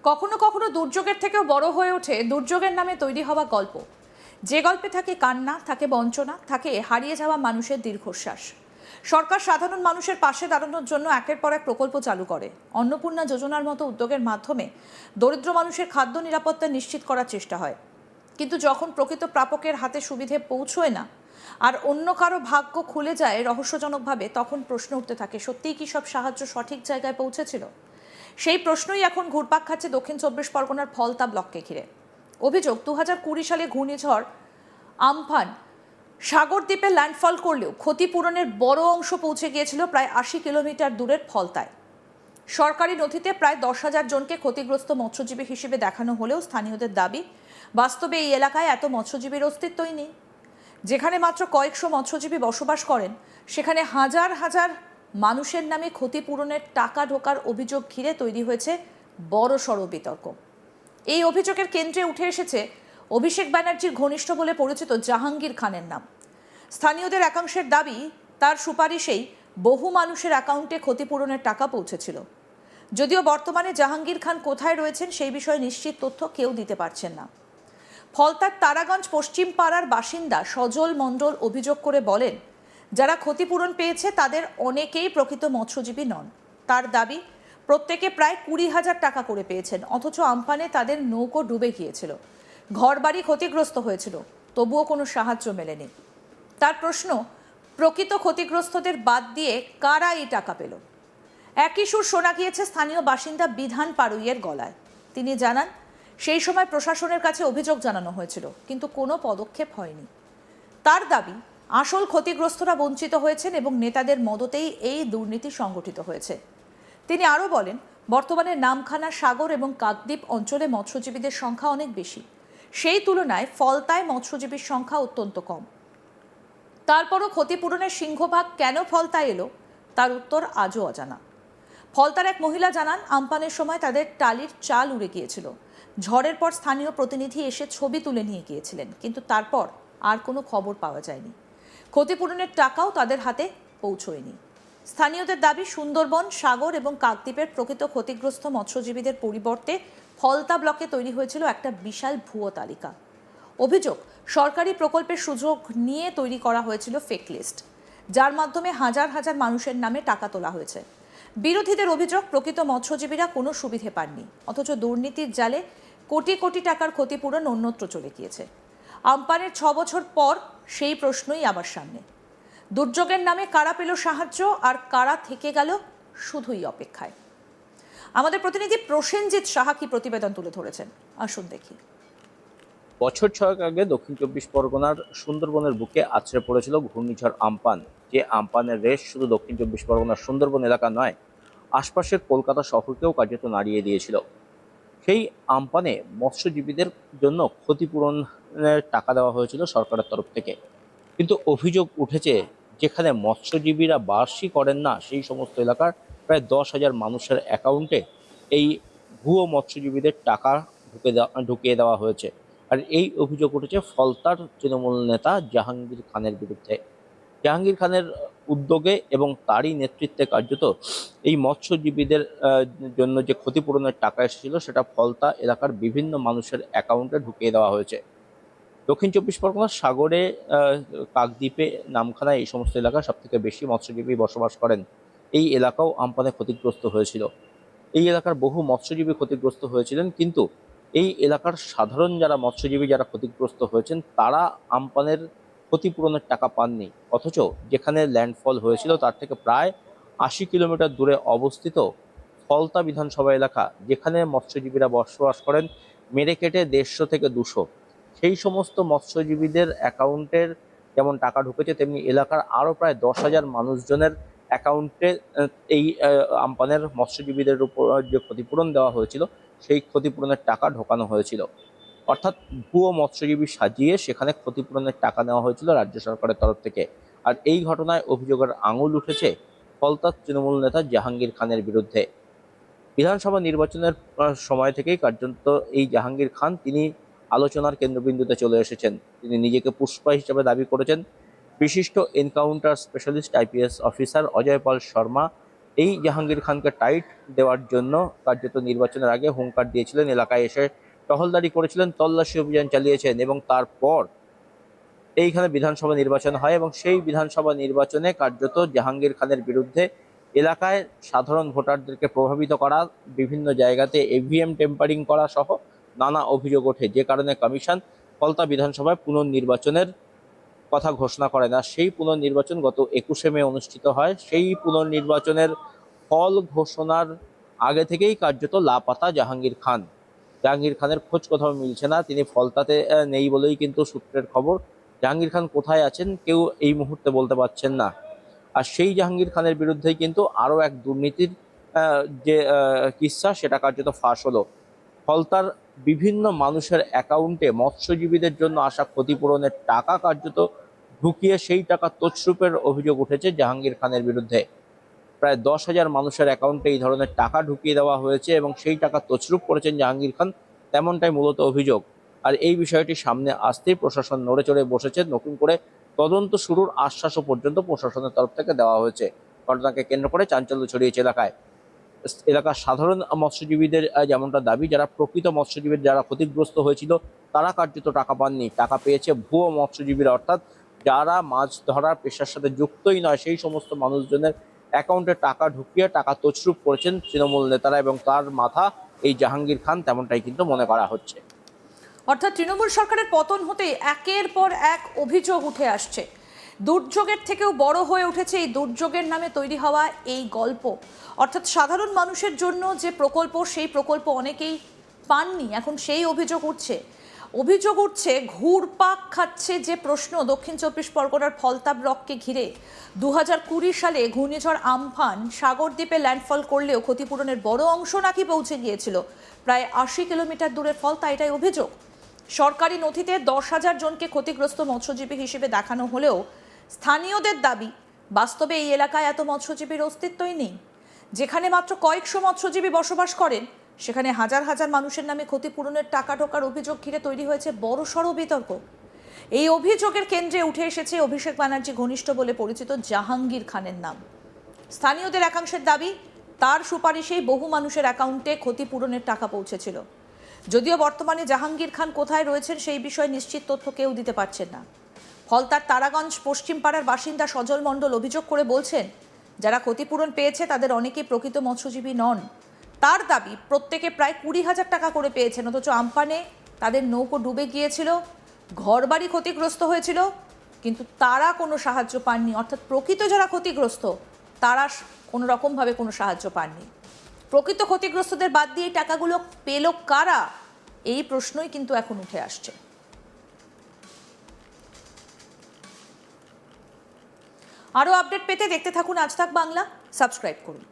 কখনো কখনো দুর্যোগের থেকেও বড় হয়ে ওঠে দুর্যোগের নামে তৈরি হওয়া গল্প। যে গল্পে থাকে কান্না, থাকে বঞ্চনা, থাকে হারিয়ে যাওয়া মানুষের দীর্ঘশ্বাস। সরকার সাধারণ মানুষের পাশে দাঁড়ানোর জন্য একের পর এক প্রকল্প চালু করে। অন্নপূর্ণা যোজনার মতো উদ্যোগের মাধ্যমে দরিদ্র মানুষের খাদ্য নিরাপত্তা নিশ্চিত করার চেষ্টা হয়। কিন্তু যখন প্রকৃত প্রাপকের হাতে সুবিধে পৌঁছয় না আর অন্য কারো ভাগ্য খুলে যায় রহস্যজনকভাবে, তখন প্রশ্ন উঠতে থাকে, সত্যিই কি সব সাহায্য সঠিক জায়গায় পৌঁছেছিল? সেই প্রশ্নই এখন ঘুরপাক খাচ্ছে দক্ষিণ চব্বিশ পরগনার ফলতা ব্লককে ঘিরে। অভিযোগ, 2020 সালে ঘূর্ণিঝড় আমফান সাগরদ্বীপে ল্যান্ডফল করলেও ক্ষতিপূরণের বড় অংশ পৌঁছে গিয়েছিল প্রায় 80 কিলোমিটার দূরের ফলতায়। সরকারি নথিতে প্রায় 10,000 জনকে ক্ষতিগ্রস্ত মৎস্যজীবী হিসেবে দেখানো হলেও স্থানীয়দের দাবি, বাস্তবে এই এলাকায় এত মৎস্যজীবীর অস্তিত্বই নেই। যেখানে মাত্র কয়েকশো মৎস্যজীবী বসবাস করেন, সেখানে হাজার হাজার মানুষের নামে ক্ষতিপূরণের টাকা ঢোকার অভিযোগ ঘিরে তৈরি হয়েছে বড়সড় বিতর্ক। এই অভিযোগের কেন্দ্রে উঠে এসেছে অভিষেক ব্যানার্জির ঘনিষ্ঠ বলে পরিচিত জাহাঙ্গীর খানের নাম। স্থানীয়দের একাংশের দাবি, তার সুপারিশেই বহু মানুষের অ্যাকাউন্টে ক্ষতিপূরণের টাকা পৌঁছেছিল। যদিও বর্তমানে জাহাঙ্গীর খান কোথায় রয়েছেন সেই বিষয়ে নিশ্চিত তথ্য কেউ দিতে পারছেন না। ফলতার তারাগঞ্জ পশ্চিম পাড়ার বাসিন্দা সজল মণ্ডল অভিযোগ করে বলেন, যারা ক্ষতিপূরণ পেয়েছে তাদের অনেকেই প্রকৃত মৎস্যজীবী নন। তার দাবি, প্রত্যেকে প্রায় 20,000 টাকা করে পেয়েছেন, অথচ আমফানে তাদের নৌকো ডুবে গিয়েছিল, ঘরবাড়ি ক্ষতিগ্রস্ত হয়েছিল, তবুও কোনো সাহায্য মেলেনি। তার প্রশ্ন, প্রকৃত ক্ষতিগ্রস্তদের বাদ দিয়ে কারা এই টাকা পেল? একই সুর শোনা গিয়েছে স্থানীয় বাসিন্দা বিধান পাড়ুইয়ের গলায়। তিনি জানান, সেই সময় প্রশাসনের কাছে অভিযোগ জানানো হয়েছিল, কিন্তু কোনো পদক্ষেপ হয়নি। তার দাবি, আসল ক্ষতিগ্রস্তরা বঞ্চিত হয়েছেন এবং নেতাদের মদতেই এই দুর্নীতি সংগঠিত হয়েছে। তিনি আরও বলেন, বর্তমানে নামখানা, সাগর এবং কাকদ্বীপ অঞ্চলে মৎস্যজীবীদের সংখ্যা অনেক বেশি। সেই তুলনায় ফলতায় মৎস্যজীবীর সংখ্যা অত্যন্ত কম। তারপরও ক্ষতিপূরণের সিংহভাগ কেন ফলতায় এলো তার উত্তর আজও অজানা। ফলতার এক মহিলা জানান, আমফানের সময় তাদের টালির চাল উড়ে গিয়েছিল। ঝড়ের পর স্থানীয় প্রতিনিধি এসে ছবি তুলে নিয়ে গিয়েছিলেন, কিন্তু তারপর আর কোনো খবর পাওয়া যায়নি। ক্ষতিপূরণের টাকাও তাদের হাতে পৌঁছয়নি। স্থানীয়দের দাবি, সুন্দরবন, সাগর এবং কাকদ্বীপের প্রকৃত ক্ষতিগ্রস্ত মৎস্যজীবীদের পরিবর্তে ফলতা ব্লকে তৈরি হয়েছিল একটা বিশাল ভুয়ো তালিকা। অভিযোগ, সরকারি প্রকল্পের সুযোগ নিয়ে তৈরি করা হয়েছিল ফেক লিস্ট, যার মাধ্যমে হাজার হাজার মানুষের নামে টাকা তোলা হয়েছে। বিরোধীদের অভিযোগ, প্রকৃত মৎস্যজীবীরা কোনো সুবিধে পাননি, অথচ দুর্নীতির জালে কোটি কোটি টাকার ক্ষতিপূরণ অন্যত্র চলে গিয়েছে। আমপানের 6 বছর পর সেই প্রশ্নই আবার সামনে। দুর্যোগের নামে কারা পেল সাহায্য আর কারা থেকে গেল শুধুই অপেক্ষায়? আমাদের প্রতিনিধি প্রসেনজিৎ সাহা কি প্রতিবেদন তুলে ধরেছেন, আসুন দেখি। বছর 6 আগে দক্ষিণ চব্বিশ পরগনার সুন্দরবনের বুকে আছড়ে পড়েছিল ঘূর্ণিঝড় আমপান। যে আমপানের রেশ শুধু দক্ষিণ চব্বিশ পরগনার সুন্দরবন এলাকা নয়, আশপাশের কলকাতা শহরকেও কার্যত নাড়িয়ে দিয়েছিল। সেই আমপানে মৎস্যজীবীদের জন্য ক্ষতিপূরণের টাকা দেওয়া হয়েছিল সরকারের তরফ থেকে, কিন্তু অভিযোগ উঠেছে, যেখানে মৎস্যজীবীরা বাসই করেন না সেই সমস্ত এলাকার প্রায় 10,000 মানুষের অ্যাকাউন্টে এই ভুয়ো মৎস্যজীবীদের টাকা ঢুকিয়ে দেওয়া হয়েছে। আর এই অভিযোগ উঠেছে ফলতার তৃণমূল নেতা জাহাঙ্গীর খানের বিরুদ্ধে। জাহাঙ্গীর খানের উদ্যোগে এবং তারই নেতৃত্বে কার্যত এই মৎস্যজীবীদের জন্য যে ক্ষতিপূরণের টাকা এসেছিল সেটা ফলতা এলাকার বিভিন্ন মানুষের অ্যাকাউন্টে ঢুকিয়ে দেওয়া হয়েছে। দক্ষিণ চব্বিশ পরগনার সাগরে, কাকদ্বীপে, নামখানা, এই সমস্ত এলাকায় সবথেকে বেশি মৎস্যজীবী বসবাস করেন। এই এলাকাও আমপানে ক্ষতিগ্রস্ত হয়েছিল। এই এলাকার বহু মৎস্যজীবী ক্ষতিগ্রস্ত হয়েছিলেন, কিন্তু এই এলাকার সাধারণ যারা মৎস্যজীবী যারা ক্ষতিগ্রস্ত হয়েছেন তারা আমপানের ক্ষতিপূরণের টাকা পাননি। অথচ যেখানে ল্যান্ডফল হয়েছিল তার থেকে প্রায় 80 কিলোমিটার দূরে অবস্থিত ফলতা বিধানসভা এলাকা, যেখানে মৎস্যজীবীরা বসবাস করেন মেরে কেটে 150 থেকে 200, সেই সমস্ত মৎস্যজীবীদের অ্যাকাউন্টের যেমন টাকা ঢুকেছে, তেমনি এলাকার আরও প্রায় 10,000 মানুষজনের অ্যাকাউন্টে এই আমপানের মৎস্যজীবীদের উপর যে ক্ষতিপূরণ দেওয়া হয়েছিল সেই ক্ষতিপূরণের টাকা ঢোকানো হয়েছিল। অর্থাৎ ভুয়ো মৎস্যজীবী সাজিয়ে সেখানে ক্ষতিপূরণের টাকা নেওয়া হয়েছিল রাজ্য সরকারের তরফ থেকে। আর এই ঘটনায় অভিযোগের আঙুল উঠেছে ফলতার তৃণমূল নেতা জাহাঙ্গীর খানের বিরুদ্ধে। বিধানসভা নির্বাচনের সময় থেকেই কার্যত এই জাহাঙ্গীর খান তিনি আলোচনার কেন্দ্রবিন্দুতে চলে এসেছেন। তিনি নিজেকে পুষ্পা হিসেবে দাবি করেছেন। বিশিষ্ট encounter specialist IPS officer Ajay Pal Sharma এই জাহাঙ্গীর খানকে টাইট দেওয়ার জন্য কার্যত নির্বাচনের আগে হুঙ্কার দিয়েছিলেন, এলাকায় এসে টহলদারি করেছিলেন, তল্লাশি অভিযান চালিয়েছেন এবং তারপর এইখানে বিধানসভা নির্বাচন হয় এবং সেই বিধানসভা নির্বাচনে কার্যত জাহাঙ্গীর খানের বিরুদ্ধে এলাকায় সাধারণ ভোটারদেরকে প্রভাবিত করা, বিভিন্ন জায়গাতে ইভিএম টেম্পারিং করা সহ নানা অভিযোগ ওঠে, যে কারণে কমিশন ফলতা বিধানসভায় পুনর্নির্বাচনের কথা ঘোষণা করে না। সেই পুনর্নির্বাচন গত 21শে মে অনুষ্ঠিত হয়। সেই পুনর্নির্বাচনের ফল ঘোষণার আগে থেকেই কার্যত লাপাতা জাহাঙ্গীর খান। জাহাঙ্গীর খানের খোঁজ কোথাও মিলছে না, তিনি ফলতাতে নেই বলেই কিন্তু সূত্রের খবর। জাহাঙ্গীর খান কোথায় আছেন কেউ এই মুহূর্তে বলতে পারছেন না। আর সেই জাহাঙ্গীর খানের বিরুদ্ধেই কিন্তু আরও এক দুর্নীতির যে কিস্সা সেটা কার্যত ফাঁস হলো। ফলতার বিভিন্ন মানুষের অ্যাকাউন্টে মৎস্যজীবীদের জন্য আসা ক্ষতিপূরণের টাকা কার্যত ঢুকিয়ে সেই টাকা তছরূপের অভিযোগ উঠেছে জাহাঙ্গীর খানের বিরুদ্ধে। প্রায় 10,000 মানুষের অ্যাকাউন্টে এই ধরনের টাকা ঢুকিয়ে দেওয়া হয়েছে এবং সেই টাকা তছরূপ করেছেন জাহাঙ্গীর খান, তেমনটাই মূলত অভিযোগ। আর এই বিষয়টি সামনে আসতেই প্রশাসন নড়ে চড়ে বসেছে, নতুন করে তদন্ত শুরুর আশ্বাসও পর্যন্ত প্রশাসনের তরফ থেকে দেওয়া হয়েছে। ঘটনাকে কেন্দ্র করে চাঞ্চল্য ছড়িয়েছে এলাকায়। এলাকার সাধারণ মৎস্যজীবীদের যেমনটা দাবি, যারা প্রকৃত মৎস্যজীবীর যারা ক্ষতিগ্রস্ত হয়েছিল তারা কার্যত টাকা পাননি, টাকা পেয়েছে ভুয়ো মৎস্যজীবীরা, অর্থাৎ যারা মাছ ধরার পেশার সাথে যুক্তই নয় সেই সমস্ত মানুষজনের অ্যাকাউন্টে টাকা ঢুকিয়ে টাকা তছরূপ করেছেন তৃণমূল নেতারা এবং তার মাথা এই জাহাঙ্গীর খান, তেমনটাই কিন্তু মনে করা হচ্ছে। অর্থাৎ তৃণমূল সরকারের পতন হতেই একের পর এক অভিযোগ উঠে আসছে। দুর্যোগের থেকেও বড় হয়ে উঠেছে এই দুর্যোগের নামে তৈরি হওয়া এই গল্প। অর্থাৎ সাধারণ মানুষের জন্য যে প্রকল্প, সেই প্রকল্প অনেকেই পাননি, এখন সেই অভিযোগ উঠছে ঘুরপাক খাচ্ছে যে প্রশ্ন দক্ষিণ চব্বিশ পরগনার ফলতা ব্লককে ঘিরে। 2020 সালে ঘূর্ণিঝড় আমফান সাগরদ্বীপে ল্যান্ডফল করলেও ক্ষতিপূরণের বড় অংশ নাকি পৌঁছে গিয়েছিল প্রায় 80 কিলোমিটার দূরের ফলতা, এটাই অভিযোগ। সরকারি নথিতে 10,000 জনকে ক্ষতিগ্রস্ত মৎস্যজীবী হিসেবে দেখানো হলেও স্থানীয়দের দাবি বাস্তবে এই এলাকায় এত মৎস্যজীবীর অস্তিত্বই নেই। যেখানে মাত্র কয়েকশো মৎস্যজীবী বসবাস করেন সেখানে হাজার হাজার মানুষের নামে ক্ষতিপূরণের টাকা ঢোকার অভিযোগ ঘিরে তৈরি হয়েছে বড়সড় বিতর্ক। এই অভিযোগের কেন্দ্রে উঠে এসেছে অভিষেক ব্যানার্জি ঘনিষ্ঠ বলে পরিচিত জাহাঙ্গীর খানের নাম। স্থানীয়দের একাংশের দাবি তার সুপারিশেই বহু মানুষের অ্যাকাউন্টে ক্ষতিপূরণের টাকা পৌঁছেছিল। যদিও বর্তমানে জাহাঙ্গীর খান কোথায় রয়েছেন সেই বিষয়ে নিশ্চিত তথ্য কেউ দিতে পারছেন না। ফলতার তারাগঞ্জ পশ্চিম পাড়ার বাসিন্দা সজল মণ্ডল অভিযোগ করে বলছেন, যারা ক্ষতিপূরণ পেয়েছে তাদের অনেকেই প্রকৃত মৎস্যজীবী নন। তার দাবি প্রত্যেকে প্রায় 20,000 টাকা করে পেয়েছেন, অথচ আমফানে তাদের নৌকো ডুবে গিয়েছিল, ঘরবাড়ি ক্ষতিগ্রস্ত হয়েছিল, কিন্তু তারা কোনো সাহায্য পাননি। অর্থাৎ প্রকৃত যারা ক্ষতিগ্রস্ত তারা কোনো রকমভাবে কোনো সাহায্য পাননি। প্রকৃত ক্ষতিগ্রস্তদের বাদ দিয়ে টাকাগুলো পেল কারা, এই প্রশ্নই কিন্তু এখন উঠে আসছে। আরও আপডেট পেতে দেখতে থাকুন আজ তাক বাংলা, সাবস্ক্রাইব করুন।